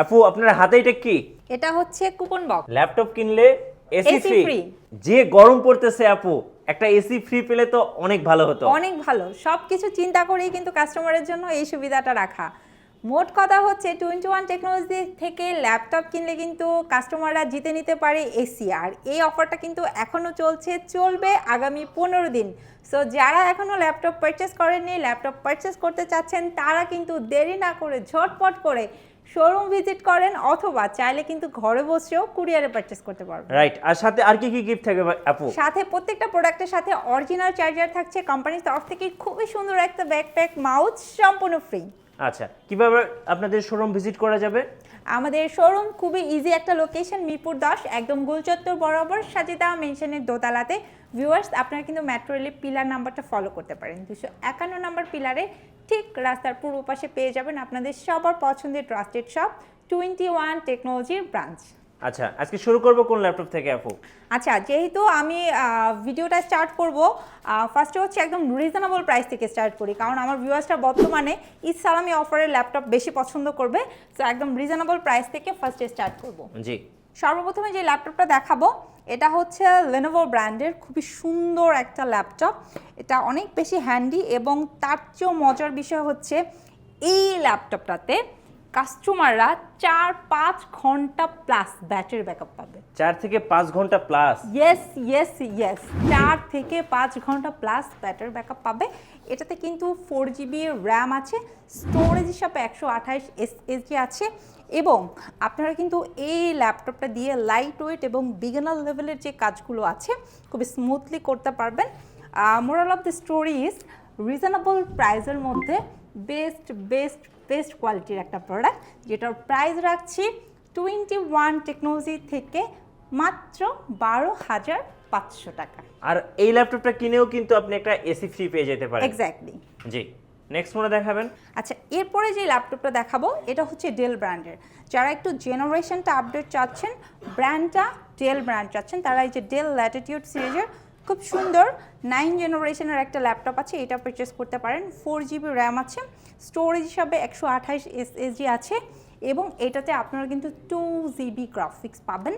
আপু আপনার হাতে এটা কি? এটা হচ্ছে কুপন বক্স। ল্যাপটপ কিনলে এসি AC ফ্রি। free। যে গরম পড়তেছে আপু, একটা এসি ফ্রি পেলে তো অনেক ভালো হতো। অনেক ভালো, সবকিছু চিন্তা করেই কিন্তু কাস্টমারের জন্য এই সুবিধাটা রাখা। মোট কথা হচ্ছে 21 টেকনোলজি থেকে ল্যাপটপ কিনলে কিন্তু কাস্টমাররা জিতে নিতে পারে এসি। আর এই অফারটা কিন্তু এখনও চলবে আগামী 15 দিন। সো যারা এখনও ল্যাপটপ পারচেস করেননি, ল্যাপটপ পারচেস করতে চাচ্ছেন, তারা কিন্তু দেরি না করে ঝটপট করে শোরুম ভিজিট করেন, অথবা চাইলে কিন্তু ঘরে বসেও কুরিয়ারে পারচেস করতে পারবেন। রাইট। আর সাথে আর কি কি গিফট থাকবে আপু? সাথে প্রত্যেকটা প্রোডাক্টের সাথে অরিজিনাল চার্জার থাকছে, কোম্পানির তরফ থেকে খুবই সুন্দর একটা ব্যাকপ্যাক, মাউস সম্পূর্ণ ফ্রি। আচ্ছা, কিভাবে আপনাদের শোরুম ভিজিট করা যাবে? আমাদের শোরুম খুবই ইজি একটা লোকেশন, মিরপুর 10, একদম গোলচত্বর বরাবর সাজিদা মেনশনের দোতলাতে। ভিউয়ার্স, আপনারা কিন্তু মেট্রো রেলের পিলার নাম্বারটা ফলো করতে পারেন। 251 নম্বর পিলারে ঠিক রাস্তার পূর্ব পাশে পেয়ে যাবেন আপনাদের সবার পছন্দের ট্রাস্টেড শপ 21 টেকনোলজির ব্রাঞ্চ। আচ্ছা, আজকে শুরু করব কোন ল্যাপটপ থেকে আপু? আচ্ছা, যেহেতু আমি ভিডিওটা স্টার্ট করব, ফার্স্টে হচ্ছে একদম রিজনেবল প্রাইস থেকে স্টার্ট করি, কারণ আমার ভিউয়ার্সরা বর্তমানে ঈদ সালামি অফারের ল্যাপটপ বেশি পছন্দ করবে। সো একদম রিজনেবল প্রাইস থেকে ফার্স্টে স্টার্ট করব। জি। সর্বপ্রথমে যে ল্যাপটপটা দেখাবো, এটা হচ্ছে Lenovo ব্র্যান্ডের খুবই সুন্দর একটা ল্যাপটপ। এটা অনেক বেশি হ্যান্ডি, এবং তার চেয়েও মজার বিষয় হচ্ছে এই ল্যাপটপটাতে কাস্টমাররা 4-5 ঘন্টা প্লাস ব্যাটারি ব্যাকআপ পাবে। 4 থেকে 5 ঘন্টা প্লাস? ইয়েস 4 থেকে 5 ঘন্টা প্লাস ব্যাটারি ব্যাকআপ পাবে। এটাতে কিন্তু 4GB র্যাম আছে, স্টোরেজ হিসাবে 128 SSD আছে, এবং আপনারা কিন্তু এই ল্যাপটপটা দিয়ে লাইট ওয়েট এবং বিগিনার লেভেলের যে কাজগুলো আছে খুব স্মুথলি করতে পারবেন। Moral of the story is reasonable প্রাইসের মধ্যে বেস্ট কোয়ালিটির একটা প্রোডাক্ট, যেটার প্রাইস রাখছি 21 টেকনোলজি থেকে মাত্র 12,500 টাকা। আর এই ল্যাপটপটা কিনেও কিন্তু আপনি একটা এসি ফ্রি পেয়ে যেতে পারেন। এক্স্যাক্টলি। জি। নেক্সট মনে দেখাবেন? আচ্ছা, এরপরে যে ল্যাপটপটা দেখাবো, এটা হচ্ছে ডেল ব্র্যান্ডের। যারা একটু জেনারেশনটা আপডেট চাচ্ছেন, ব্র্যান্ডটা ডেল ব্র্যান্ড চাচ্ছেন, তারা এই যে ডেল ল্যাটিটিউড সিরিজের খুব সুন্দর 9 জেনারেশনের একটা ল্যাপটপ আছে, এটা পারচেস করতে পারেন। 4GB র্যাম আছে, স্টোরেজ হিসাবে 128 SSD আছে, এবং এটাতে আপনারা কিন্তু 2GB গ্রাফিক্স পাবেন।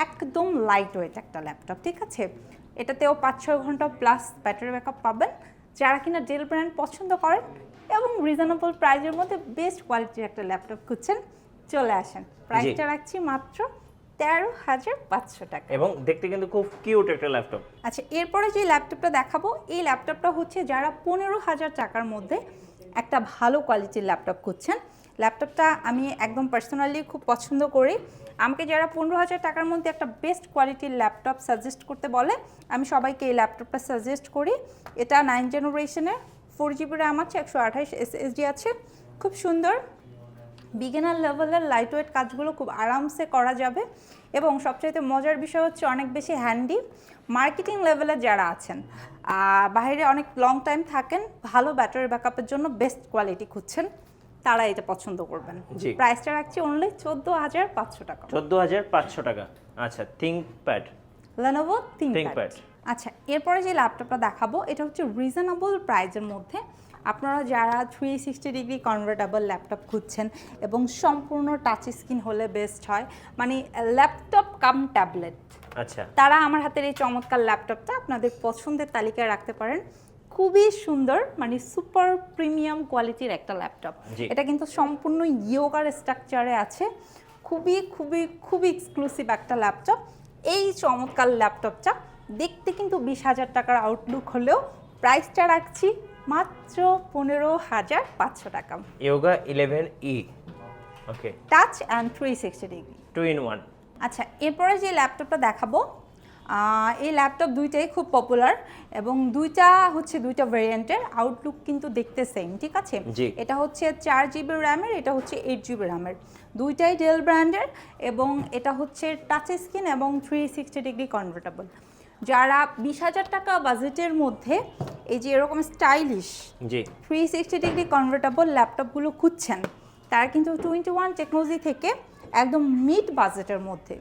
একদম লাইট ওয়েট একটা ল্যাপটপ, ঠিক আছে। এটাতেও 5-6 ঘন্টা প্লাস ব্যাটারি ব্যাকআপ পাবেন। যারা কিনা ডেল ব্র্যান্ড পছন্দ করেন এবং রিজনেবল প্রাইসের মধ্যে বেস্ট কোয়ালিটির একটা ল্যাপটপ খুঁজছেন, চলে আসেন। প্রাইসটা রাখছি মাত্র 13,500 টাকা, এবং দেখতে কিন্তু খুব কিউট একটা ল্যাপটপ। আচ্ছা, এরপরে যে ল্যাপটপটা দেখাবো, এই ল্যাপটপটা হচ্ছে যারা 15,000 টাকার মধ্যে একটা ভালো কোয়ালিটির ল্যাপটপ খুঁজছেন। ল্যাপটপটা আমি একদম পার্সোনালি খুব পছন্দ করি। আমাকে যারা 15,000 টাকার মধ্যে একটা বেস্ট কোয়ালিটির ল্যাপটপ সাজেস্ট করতে বলে, আমি সবাইকে এই ল্যাপটপটা সাজেস্ট করি। এটা 9 জেনারেশনের, 4GB র্যাম আছে, 128 SSD আছে, খুব সুন্দর। বিগিনার লেভেলের লাইট ওয়েট কাজগুলো খুব আরামসে করা যাবে, এবং সবচাইতে মজার বিষয় হচ্ছে অনেক বেশি হ্যান্ডি। মার্কেটিং লেভেলে যারা আছেন, বাইরে অনেক লং টাইম থাকেন, ভালো ব্যাটারি ব্যাকআপের জন্য বেস্ট কোয়ালিটি খুঁজছেন, তারা এটা পছন্দ করবেন। প্রাইসটা রাখছি অনলি 14,500 টাকা। 14,500 টাকা। আচ্ছা, থিংকপ্যাড, Lenovo ThinkPad। আচ্ছা, এরপরে যে ল্যাপটপটা দেখাবো, এটা হচ্ছে রিজনেবল প্রাইসের মধ্যে। আপনারা যারা 360 ডিগ্রি কনভার্টেবল ল্যাপটপ খুঁজছেন এবং সম্পূর্ণ টাচ স্ক্রিন হলে বেস্ট হয়, মানে ল্যাপটপ কাম ট্যাবলেট, আচ্ছা, তারা আমার হাতের এই চমৎকার ল্যাপটপটা আপনাদের পছন্দের তালিকায় রাখতে পারেন। খুবই সুন্দর, মানে সুপার প্রিমিয়াম কোয়ালিটির একটা ল্যাপটপ। এটা কিন্তু সম্পূর্ণ ইয়োগার স্ট্রাকচারে আছে, খুবই এক্সক্লুসিভ একটা ল্যাপটপ। এই চমৎকার ল্যাপটপটা দেখতে কিন্তু 20,000 টাকার আউটলুক হলেও প্রাইসটা রাখছি মাত্র 15,500 টাকা। Yoga 11E, okay, touch and 360 degree 2-in-1। আচ্ছা, এরপরে যে ল্যাপটপটা দেখাবো, এই ল্যাপটপ দুইটাই খুব পপুলার, এবং দুইটা ভেরিয়েন্টের আউটলুক কিন্তু দেখতে সেম, ঠিক আছে। এটা হচ্ছে 4GB র্যামের, এটা হচ্ছে 8GB র্যামের, দুইটাই ডেল ব্র্যান্ডের, এবং এটা হচ্ছে টাচ স্ক্রিন এবং 360 ডিগ্রি কনভার্টেবল। যারা 20,000 টাকা বাজেটের মধ্যে এই যে এরকম স্টাইলিশ 360 ডিগ্রি কনভার্টেবল ল্যাপটপগুলো খুঁজছেন, তারা কিন্তু 21 টেকনোলজি থেকে একদম মিড বাজেটের মধ্যে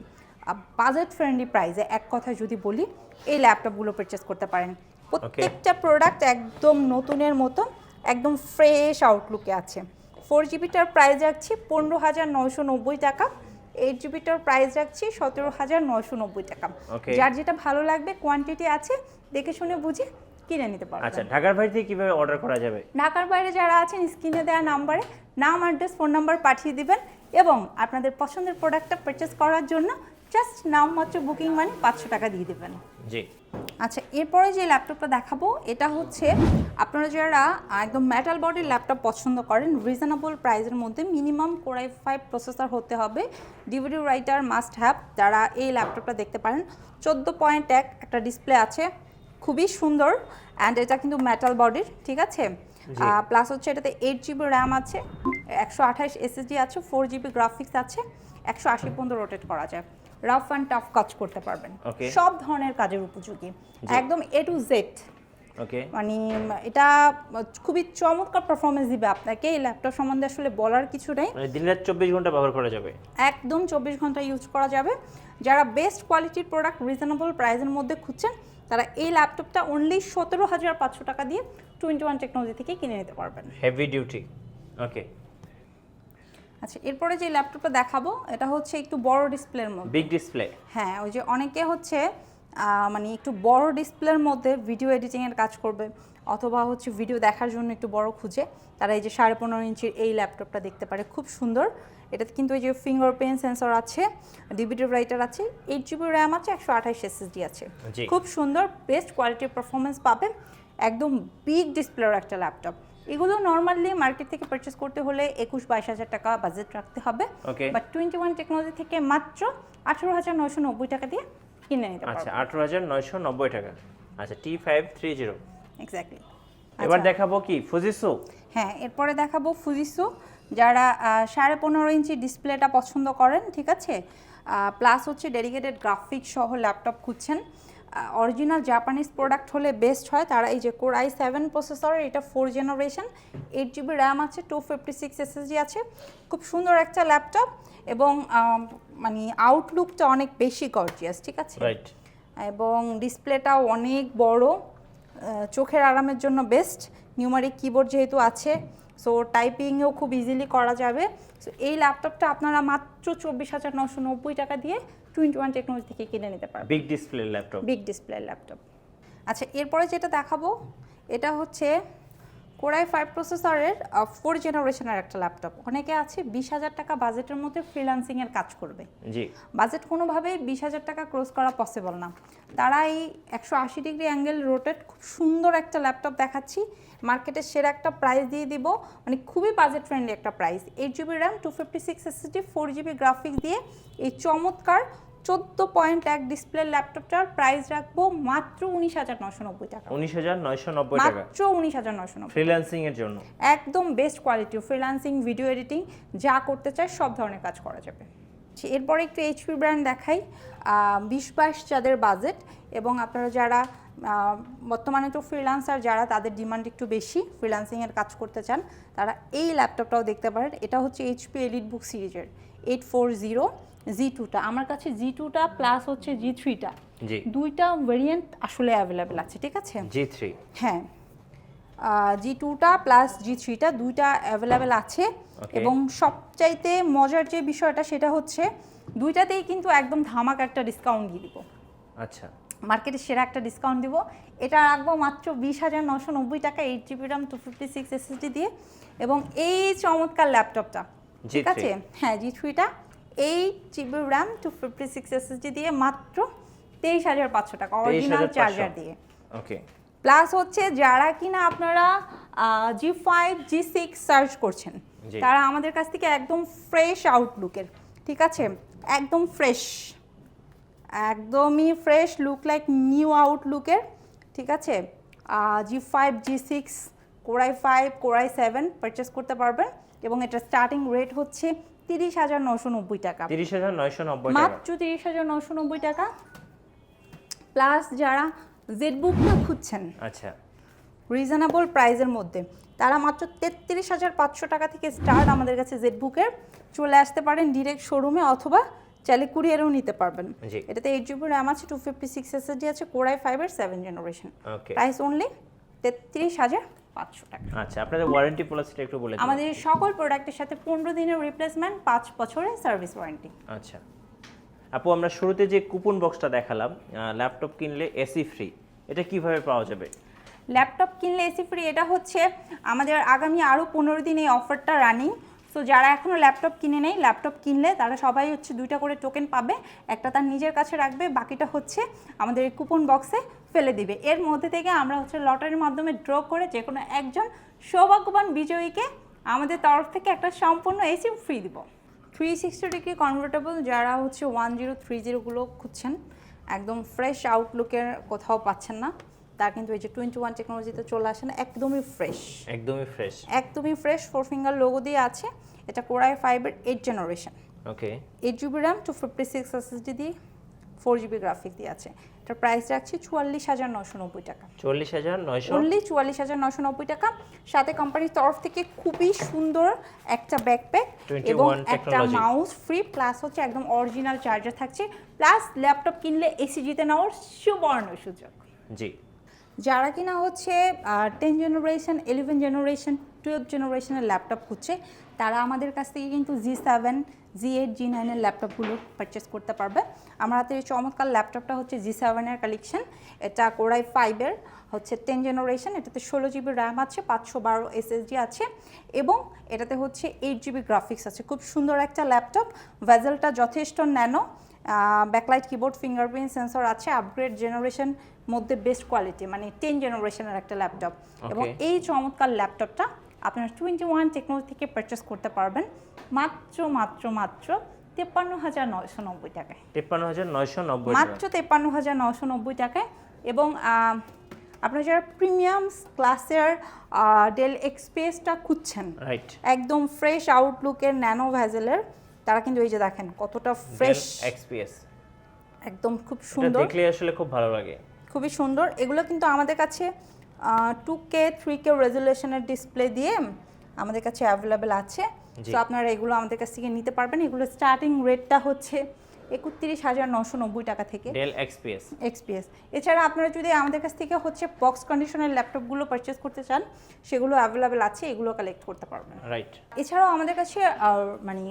বাজেট ফ্রেন্ডলি প্রাইসে, এক কথা যদি বলি, এই ল্যাপটপগুলো পারচেস করতে পারেন। প্রত্যেকটা প্রোডাক্ট একদম নতুনের মতো, একদম ফ্রেশ আউটলুকে আছে। 4GB-টার প্রাইস রাখছি 15,990 টাকা, 8GB-টার প্রাইস রাখছি 17,990 টাকা। Okay. যার যেটা ভালো লাগবে, কোয়ান্টিটি আছে, দেখে শুনে বুঝে কিনে নিতে পারবেন। আচ্ছা, ঢাকার বাইরে থেকে কিভাবে অর্ডার করা যাবে? ঢাকার বাইরে যারা আছেন স্ক্রিনে দেওয়া নাম্বারে নাম, অ্যাড্রেস, ফোন নাম্বার পাঠিয়ে দিবেন এবং আপনাদের পছন্দের প্রোডাক্টটা পারচেস করার জন্য জাস্ট নামমাত্র বুকিং মানি 500 টাকা দিয়ে দেবেন। জি। আচ্ছা, এরপরে যে ল্যাপটপটা দেখাবো এটা হচ্ছে আপনারা যারা একদম মেটাল বডির ল্যাপটপ পছন্দ করেন, রিজনেবল প্রাইসের মধ্যে মিনিমাম Core i5 প্রসেসর হতে হবে, ডিভিডি রাইটার মাস্ট হ্যাভ, তারা এই ল্যাপটপটা দেখতে পারেন। 14.1 একটা ডিসপ্লে আছে, খুবই সুন্দর, অ্যান্ড এটা কিন্তু মেটাল বডির, ঠিক আছে। প্লাস হচ্ছে এটাতে 8GB র্যাম আছে, 128 SSD আছে, 4GB গ্রাফিক্স আছে, 180 পর্যন্ত রোটেট করা যায়, রাফ অ্যান্ড টাফ কাজ করতে পারবেন, Okay. সব ধরনের কাজের উপযোগী, একদম A to Z। ওকে। মানে এটা খুবই চমৎকার পারফরমেন্স দিবে আপনাকে। এই ল্যাপটপ সম্বন্ধে আসলে বলার কিছু নেই, মানে দিনরাত 24 ঘন্টা ব্যবহার করা যাবে। একদম 24 ঘন্টা ইউজ করা যাবে। যারা বেস্ট কোয়ালিটির প্রোডাক্ট রিজনেবল প্রাইসের মধ্যে খুঁজছেন, তারা এই ল্যাপটপটা অনলি 17,500 টাকা দিয়ে 21 টেকনোলজি থেকে কিনে নিতে পারবেন। Heavy duty. ওকে। আচ্ছা, এরপরে যে ল্যাপটপটা দেখাবো এটা হচ্ছে একটু বড় ডিসপ্লের মধ্যে। Big display. হ্যাঁ, ওই যে অনেকে হচ্ছে মানে একটু বড় ডিসপ্লের মধ্যে ভিডিও এডিটিংয়ের কাজ করবে অথবা হচ্ছে ভিডিও দেখার জন্য একটু বড় খুঁজে, তারা এই যে 15.5 ইঞ্চির এই ল্যাপটপটা দেখতে পারে, খুব সুন্দর। এটাতে কিন্তু এই যে ফিঙ্গারপ্রিন্ট সেন্সর আছে, ডিভিডি রাইটার আছে, 8GB র্যাম আছে, 128 SSD আছে, জি। খুব সুন্দর, বেস্ট কোয়ালিটির পারফরমেন্স পাবেন, একদম বিগ ডিসপ্লের একটা ল্যাপটপ। এগুলো নর্মালি মার্কেট থেকে পারচেস করতে হলে 21-22 হাজার টাকা বাজেট রাখতে হবে, ওকে। বাট 21 টেকনোলজি থেকে মাত্র 18,990 টাকা দিয়ে কিনে নিতে আচ্ছা, পারবেন। 18,990 টাকা। আচ্ছা, T530। এক্স্যাক্টলি। এবার দেখাবো কি ফুজিসো। হ্যাঁ, এরপরে দেখাবো ফুজিসো। যারা 15.5 ইঞ্চি ডিসপ্লেটা পছন্দ করেন, ঠিক আছে, প্লাস হচ্ছে ডেডিকেটেড গ্রাফিক্স সহ ল্যাপটপ খুঁজছেন, অরিজিনাল জাপানিজ প্রোডাক্ট হলে বেস্ট হয়, তারা এই যে Core i7 প্রসেসর, এটা 4 জেনারেশন, 8GB র্যাম আছে, 256 SSD আছে, খুব সুন্দর একটা ল্যাপটপ এবং মানে আউটলুকটা অনেক বেশি গর্জিয়াস, ঠিক আছে, রাইট। এবং ডিসপ্লেটাও অনেক বড়, চোখের আরামের জন্য বেস্ট, নিউমারিক কিবোর্ড যেহেতু আছে, সো টাইপিংও খুব ইজিলি করা যাবে। সো এই ল্যাপটপটা আপনারা মাত্র 24,990 টাকা দিয়ে 21 টেকনোলজি থেকে কিনে নিতে পারবেন। Big display laptop. Big display laptop. আচ্ছা, এরপরে যেটা দেখাবো এটা হচ্ছে Core i5 প্রসেসরের 4 জেনারেশনের একটা ল্যাপটপ। অনেকে আছে 20,000 টাকা বাজেটের মধ্যে ফ্রিল্যান্সিংয়ের কাজ করবে, জি। বাজেট কোনোভাবেই 20,000 টাকা ক্রস করা পসিবল না, তারা এই 180 ডিগ্রি অ্যাঙ্গেল রোটেট খুব সুন্দর একটা ল্যাপটপ দেখাচ্ছি, মার্কেটের সেরা একটা প্রাইস দিয়ে দিব, মানে খুবই বাজেট ফ্রেন্ডলি একটা price. 8GB RAM, 256 SSD, 4GB graphics দিয়ে এই চমৎকার 14.1 ডিসপ্লে ল্যাপটপটার প্রাইস রাখবো মাত্র 19,990 টাকা। 19,990 টাকা মাত্র 19,990। ফ্রিল্যান্সিং এর জন্য একদম best quality, freelancing, video editing যা করতে চায় সব ধরনের কাজ করা যাবে। এরপরে একটু HP ব্র্যান্ড দেখাই, 20-22 যাদের বাজেট এবং আপনারা যারা বর্তমানে তো ফ্রিল্যান্সার, যারা তাদের ডিমান্ড একটু বেশি, ফ্রিল্যান্সিংয়ের কাজ করতে চান, তারা এই ল্যাপটপটাও দেখতে পারেন। এটা হচ্ছে HP এলিটবুক সিরিজের 840 G2টা, আমার কাছে G2টা প্লাস হচ্ছে G3টা, জি। দুইটা ভেরিয়েন্ট আসলে অ্যাভেলেবেল আছে, ঠিক আছে। G3। হ্যাঁ, G2টা প্লাস G3টা দুইটা অ্যাভেলেবেল আছে। Okay. এবং সবচাইতে মজার যে বিষয়টা সেটা হচ্ছে দুইটাতেই কিন্তু একদম ধামাকা একটা ডিসকাউন্ট দিয়ে দিব। আচ্ছা, মার্কেটে সেরা একটা ডিসকাউন্ট দিব, এটা রাখবো মাত্র 20,990 টাকা, 8GB র্যাম, 256 SSD দিয়ে। এবং এই চমৎকার ল্যাপটপটা, ঠিক G3 আছে, হ্যাঁ G3টা 8GB র্যাম, 256 SSD দিয়ে মাত্র 23,500 টাকা, অরিজিনাল 23,500 চার্জার দিয়ে। ওকে। প্লাস হচ্ছে যারা কিনা আপনারা G5 G6 সার্চ করছেন, জি। তারা আমাদের কাছ থেকে একদম ফ্রেশ আউটলুকের, ঠিক আছে, একদম ফ্রেশ, একদমই ফ্রেশ, লুক লাইক নিউ আউটলুকের, ঠিক আছে, G5 G6 Core i5 Core i7 purchase করতে পারবেন এবং এটা স্টার্টিং রেট হচ্ছে 30,990 টাকা, 30,990 টাকা মাত্র 30,990 টাকা। প্লাস যারা জেডবুকটা খুঁজছেন আচ্ছা, রিজনেবল প্রাইসের মধ্যে, তারা মাত্র 33,500 টাকা থেকে স্টার্ট আমাদের কাছে জেডবুকের, চলে আসতে পারেন ডিরেক্ট শোরুমে অথবা চাইলে কুরিয়ারেও নিতে পারবেন। জি। এটাতে 8GB র্যাম আছে, 256 SSD আছে, Core i5 এর 7 জেনারেশন, ওকে। প্রাইস অনলি 500 টাকা। আচ্ছা, আপনাদের ওয়ারেন্টি পলিসিটা একটু বলে দিন। আমাদের সকল প্রোডাক্টের সাথে 15 দিনের রিপ্লেসমেন্ট, 5 বছরের সার্ভিস ওয়ারেন্টি। আচ্ছা আপু, আমরা শুরুতে যে কুপন বক্সটা দেখালাম, ল্যাপটপ কিনলে এসি ফ্রি, এটা কিভাবে পাওয়া যাবে? ল্যাপটপ কিনলে এসি ফ্রি, এটা হচ্ছে আমাদের আগামী আরও 15 দিন এই অফারটা রানিং। সো যারা এখনও ল্যাপটপ কিনে নেই, ল্যাপটপ কিনলে তারা সবাই হচ্ছে 2টা করে টোকেন পাবে, একটা তার নিজের কাছে রাখবে, বাকিটা হচ্ছে আমাদের এই কুপন বক্সে ফেলে দিবে। এর মধ্যে থেকে আমরা হচ্ছে লটারির মাধ্যমে ড্র করে যে কোনো একজন সৌভাগ্যবান বিজয়ীকে আমাদের তরফ থেকে একটা সম্পূর্ণ এসি ফ্রি দিব। 360 ডিগ্রি কনভার্টেবল যারা হচ্ছে 1030গুলো খুঁজছেন, একদম ফ্রেশ আউটলুকের কোথাও পাচ্ছেন না, তার কিন্তু এই যে 21 টেকনোলজিতে চলে আসেন, একদমই ফ্রেশ, একদমই ফ্রেশ 4 ফিঙ্গার লোগো দিয়ে আছে। এটা Core i5 এর 8 জেনারেশন, ওকে, 8GB RAM 256 SSD দিয়ে 4GB গ্রাফিক দিয়ে আছে। এটার প্রাইস রাখছি 44,990 টাকা। 44,900, অনলি 44,990 টাকা। সাথে কোম্পানির তরফ থেকে খুবই সুন্দর একটা ব্যাকপ্যাক এবং একটা মাউস ফ্রি, প্লাস হচ্ছে একদম অরিজিনাল চার্জার থাকছে, প্লাস ল্যাপটপ কিনলে এসি জিতে নেওয়ার সুবর্ণ সুযোগ। জি, যারা কিনা হচ্ছে 10 জেনারেশন, 11 জেনারেশন, 12 জেনারেশনের ল্যাপটপ খুঁজছে, তারা আমাদের কাছ থেকে কিন্তু G7, G8, G9 এর ল্যাপটপগুলো পারচেস করতে পারবে। আমার হাতে এই চমৎকার ল্যাপটপটা হচ্ছে G7 এর কালেকশন। এটা Core i5 এর হচ্ছে 10 জেনারেশন, এটাতে 16GB র্যাম আছে, 512 SSD আছে এবং এটাতে হচ্ছে 8GB গ্রাফিক্স আছে। খুব সুন্দর একটা ল্যাপটপ, ভেজেলটা যথেষ্ট nano, backlight keyboard, fingerprint sensor আছে, আপগ্রেড জেনারেশন মধ্যে বেস্ট কোয়ালিটি, মানে 10 জেনারেশনের একটা ল্যাপটপ। এবং এই চমৎকার ল্যাপটপটা আপনারা 21 টেকনোলজি থেকে পারচেস করতে পারবেন মাত্র 53,990 টাকায়। 53,990, মাত্র 53,990 টাকায়। এবং আপনারা যারা প্রিমিয়াম ক্লাসের ডেল এক্সপিএসটা খুঁজছেন, রাইট, একদম ফ্রেশ আউটলুকের ন্যানো ভেজেলের, তারা কিন্তু এই যে দেখেন কতটা ফ্রেশ এক্সপিএস, একদম খুব সুন্দর, দেখলে আসলে খুব ভালো লাগে, খুবই সুন্দর। এগুলো কিন্তু আমাদের কাছে 2K 3K রেজুলেশনের ডিসপ্লে দিয়ে আমাদের কাছে অ্যাভেলেবেল আছে। তো আপনারা এগুলো আমাদের কাছ থেকে নিতে পারবেন। এগুলো স্টার্টিং রেটটা হচ্ছে 31,990 টাকা থেকে ডেল এক্সপিএস। এছাড়া আপনারা যদি আমাদের কাছ থেকে হচ্ছে বক্স কন্ডিশনের ল্যাপটপগুলো পারচেস করতে চান, সেগুলো অ্যাভেলেবেল আছে, এগুলো কালেক্ট করতে পারবেন। রাইট, এছাড়াও আমাদের কাছে মানে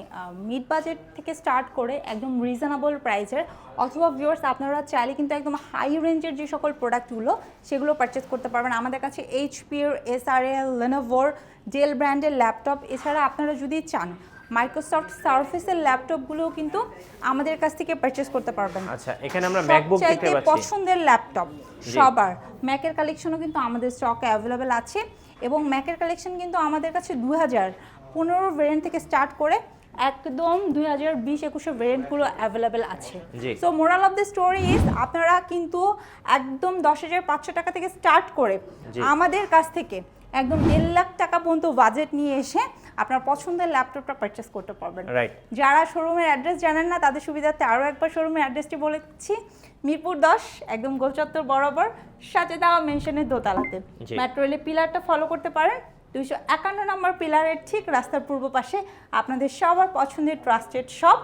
মিড বাজেট থেকে স্টার্ট করে একদম রিজনেবল প্রাইসের, অথবা ভিউয়ার্স আপনারা চাইলে কিন্তু একদম হাই রেঞ্জের যে সকল প্রোডাক্টগুলো সেগুলো পারচেস করতে পারবেন। আমাদের কাছে এইচপির, এসআরএল, লেনোভোর, ডেল ব্র্যান্ডের ল্যাপটপ, এছাড়া আপনারা যদি চান মাইক্রোসফট সারফেসের ল্যাপটপগুলোও কিন্তু আমাদের কাছ থেকে পারচেস করতে পারবেন। আচ্ছা, এখানে আমরা ম্যাকবুক দেখতে পাচ্ছি, পছন্দের ল্যাপটপ সবার। ম্যাকের কালেকশনও কিন্তু আমাদের স্টকে অ্যাভেলেবেল আছে এবং ম্যাকের কালেকশন কিন্তু আমাদের কাছে 2015 ভেরিয়েন্ট থেকে স্টার্ট করে একদম 2020-21 ভেরিয়েন্টগুলো অ্যাভেলেবেল আছে। So moral of the story is, আপনারা কিন্তু একদম 10,500 টাকা থেকে স্টার্ট করে আমাদের কাছ থেকে একদম 1.5 লাখ টাকা পর্যন্ত বাজেট নিয়ে এসে আপনার পছন্দের ল্যাপটপটা পারচেস করতে পারবেন। যারা শোরুমের অ্যাড্রেস জানেন না, তাদের সুবিধার্থে আরও একবার শোরুমের অ্যাড্রেসটি বলেছি, মিরপুর 10 একদম গোলচত্বর বরাবর সাজেদা মেনশনের দোতলাতে। মেট্রো রেলের পিলারটা ফলো করতে পারেন, 251 নম্বর পিলারের ঠিক রাস্তার পূর্ব পাশে আপনাদের সবার পছন্দের ট্রাস্টেড শপ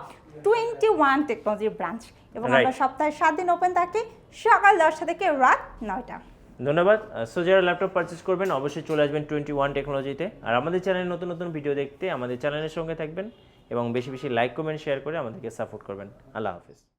21 টেকনোলজি ব্রাঞ্চ। এবং আমরা সপ্তাহে 7 দিন ওপেন থাকি, সকাল 10টা থেকে রাত 9টা। ধন্যবাদ। সো যারা ল্যাপটপ পারচেস করবেন অবশ্যই চলে আসবেন 21 টেকনোলজিতে। আর আমাদের চ্যানেলে নতুন নতুন ভিডিও দেখতে আমাদের চ্যানেলের সঙ্গে থাকবেন এবং বেশি বেশি লাইক, কমেন্ট, শেয়ার করে আমাদেরকে সাপোর্ট করবেন। আল্লাহ হাফেজ।